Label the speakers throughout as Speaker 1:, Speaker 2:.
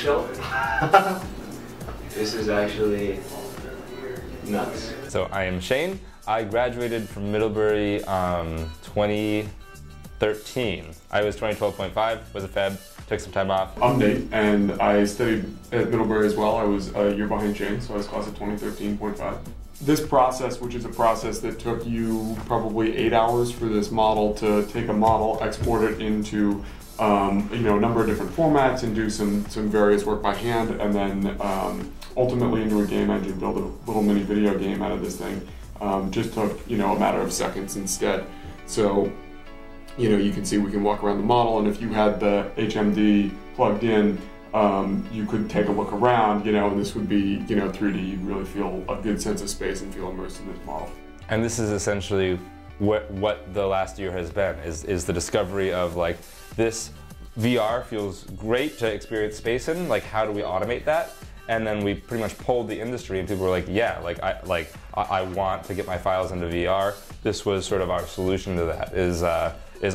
Speaker 1: chill. This is actually nuts.
Speaker 2: So I am Shane. I graduated from Middlebury 2013. I was 2012.5, was a Feb, took some time off.
Speaker 3: I'm Nate, and I studied at Middlebury as well. I was a year behind Shane, so I was class of 2013.5. This process, which is a process that took you probably 8 hours for this model to take a model, export it into a number of different formats and do some various work by hand, and then ultimately into a game engine, build a little mini video game out of this thing. Just took a matter of seconds instead. So you can see we can walk around the model, and if you had the HMD plugged in, you could take a look around, and this would be 3D. You'd really feel a good sense of space and feel immersed in this model.
Speaker 2: And this is essentially what the last year has been, is the discovery of like, this VR feels great to experience space in, like how do we automate that? And then we pretty much polled the industry, and people were like, yeah, I want to get my files into VR. This was sort of our solution to that, is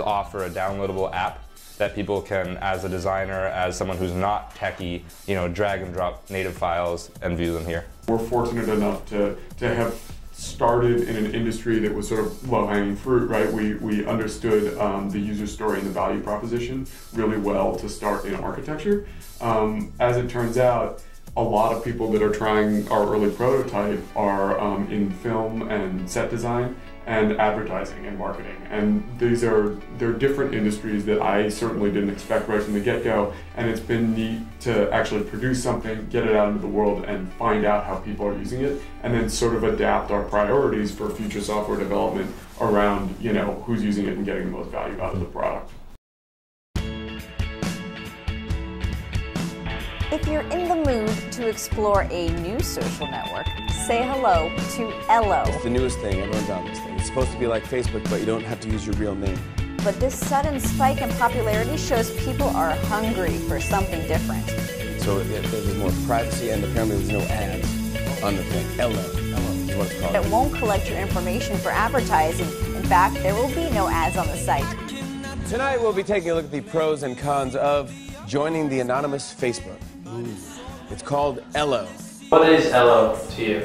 Speaker 2: offer a downloadable app that people can, as a designer, as someone who's not techie, drag and drop native files and view them here.
Speaker 3: We're fortunate enough to have started in an industry that was sort of low-hanging fruit, right? We understood the user story and the value proposition really well to start in architecture. As it turns out, a lot of people that are trying our early prototype are in film and set design and advertising and marketing. And they're different industries that I certainly didn't expect right from the get-go, and it's been neat to actually produce something, get it out into the world, and find out how people are using it, and then sort of adapt our priorities for future software development around who's using it and getting the most value out of the product.
Speaker 4: If you're in the mood to explore a new social network, say hello to Ello.
Speaker 5: It's the newest thing, everyone's on this thing. It's supposed to be like Facebook, but you don't have to use your real name.
Speaker 4: But this sudden spike in popularity shows people are hungry for something different.
Speaker 5: So there's more privacy, and apparently there's no ads on the thing. Ello is what it's called.
Speaker 4: It won't collect your information for advertising. In fact, there will be no ads on the site.
Speaker 5: Tonight we'll be taking a look at the pros and cons of joining the anonymous Facebook. It's called Ello.
Speaker 1: What is Ello to you?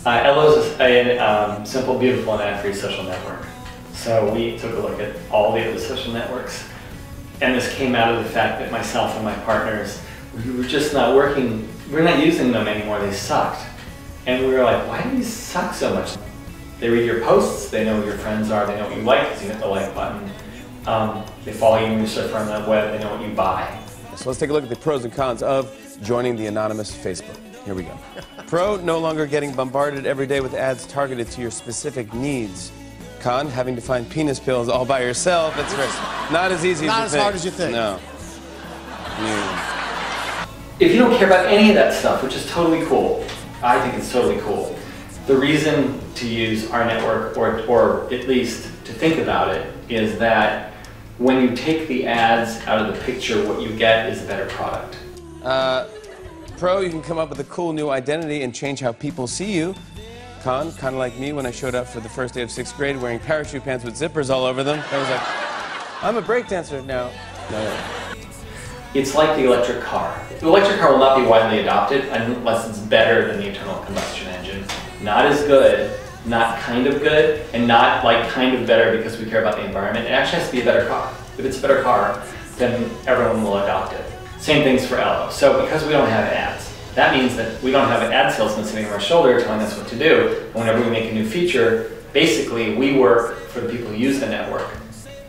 Speaker 1: Ello is a simple, beautiful, and ad-free social network. So we took a look at all the other social networks, and this came out of the fact that myself and my partners, we were just not working, we're not using them anymore, they sucked. And we were like, why do these suck so much? They read your posts, they know who your friends are, they know what you like because you hit the like button. They follow you when you surf around the web, they know what you buy.
Speaker 5: So let's take a look at the pros and cons of joining the anonymous Facebook. Here we go. Pro, no longer getting bombarded every day with ads targeted to your specific needs. Con, having to find penis pills all by yourself. It's not as easy as you think.
Speaker 6: Not as hard as you think.
Speaker 5: No.
Speaker 1: If you don't care about any of that stuff, which is totally cool, I think it's totally cool, the reason to use our network, or at least to think about it, is that when you take the ads out of the picture, what you get is a better product.
Speaker 5: Pro, you can come up with a cool new identity and change how people see you. Con, kind of like me when I showed up for the first day of 6th grade wearing parachute pants with zippers all over them. I was like, I'm a breakdancer now. No.
Speaker 1: It's like the electric car. The electric car will not be widely adopted unless it's better than the internal combustion engine. Not as good, not kind of good, and not like kind of better because we care about the environment. It actually has to be a better car. If it's a better car, then everyone will adopt it. Same things for Ello. So because we don't have ads, that means that we don't have an ad salesman sitting on our shoulder telling us what to do. Whenever we make a new feature, basically we work for the people who use the network.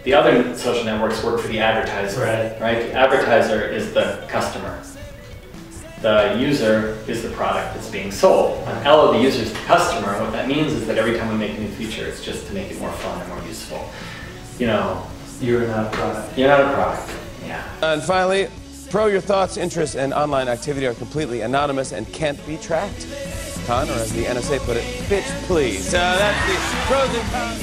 Speaker 1: The other social networks work for the advertiser, right? The advertiser is the customer. The user is the product that's being sold. On Ello, the user is the customer. What that means is that every time we make a new feature, it's just to make it more fun and more useful. You're not a product. You're not a product, yeah.
Speaker 5: And finally, Pro, your thoughts, interests, and online activity are completely anonymous and can't be tracked. Con, or as the NSA put it, bitch please. That's the pros and cons.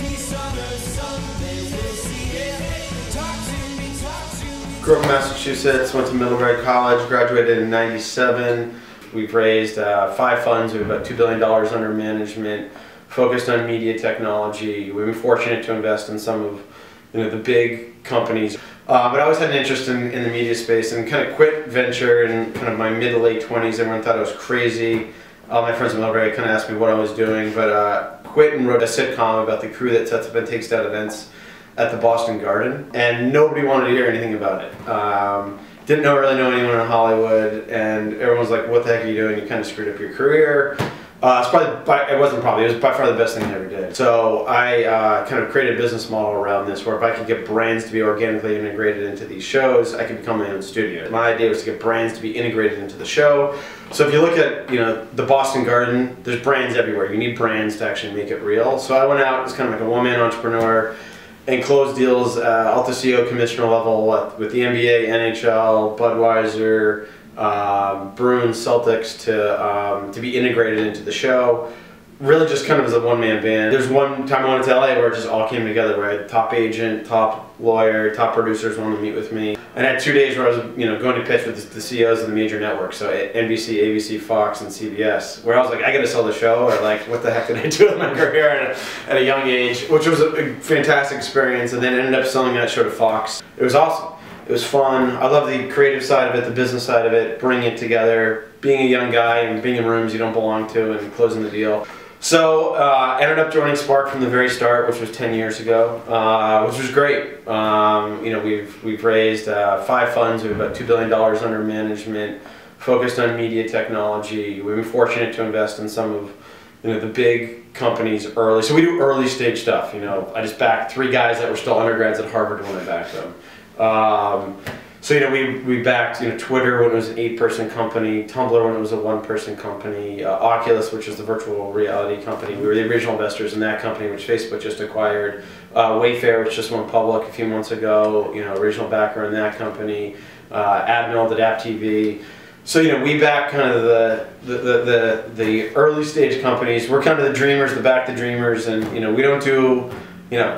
Speaker 7: Grew up in Massachusetts, went to Middlebury College, graduated in '97. We've raised 5 funds, we have about $2 billion under management, focused on media technology. We've been fortunate to invest in some of the big companies. But I always had an interest in the media space, and kind of quit venture in kind of my mid to late 20s. Everyone thought I was crazy. All my friends in Millbrae kind of asked me what I was doing, but quit and wrote a sitcom about the crew that sets up and takes down events at the Boston Garden, and nobody wanted to hear anything about it. Didn't really know anyone in Hollywood, and everyone was like, what the heck are you doing? You kind of screwed up your career. It was by far the best thing I ever did. So I kind of created a business model around this, where if I could get brands to be organically integrated into these shows, I could become my own studio. My idea was to get brands to be integrated into the show. So if you look at the Boston Garden, there's brands everywhere. You need brands to actually make it real. So I went out as kind of like a one-man entrepreneur and closed deals at the CEO commissioner level with the NBA, NHL, Budweiser, Bruins, Celtics to be integrated into the show. Really just kind of as a one-man band. There's one time I went to LA where it just all came together, where I had top agent, top lawyer, top producers wanted to meet with me. And I had 2 days where I was going to pitch with the CEOs of the major networks, so NBC, ABC, Fox, and CBS, where I was like, I gotta sell the show, or like, what the heck did I do with my career at a young age, which was a fantastic experience, and then ended up selling that show to Fox. It was awesome. It was fun. I love the creative side of it, the business side of it, bringing it together, being a young guy and being in rooms you don't belong to and closing the deal. So ended up joining Spark from the very start, which was 10 years ago, which was great. We've raised 5 funds. We have about $2 billion under management, focused on media technology. We've been fortunate to invest in some of the big companies early. So we do early stage stuff. I just backed 3 guys that were still undergrads at Harvard when I backed them. So we backed Twitter when it was an 8-person company, Tumblr when it was a 1-person company, Oculus, which is the virtual reality company. We were the original investors in that company, which Facebook just acquired. Wayfair, which just went public a few months ago. Original backer in that company. Admiral did App TV. So we back kind of the early stage companies. We're kind of the dreamers, the back the dreamers, and we don't do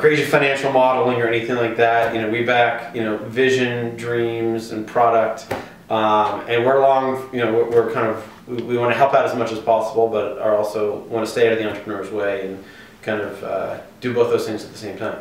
Speaker 7: crazy financial modeling or anything like that. We back, vision, dreams, and product, and we're along. We're kind of we want to help out as much as possible, but are also want to stay out of the entrepreneur's way and kind of do both those things at the same time.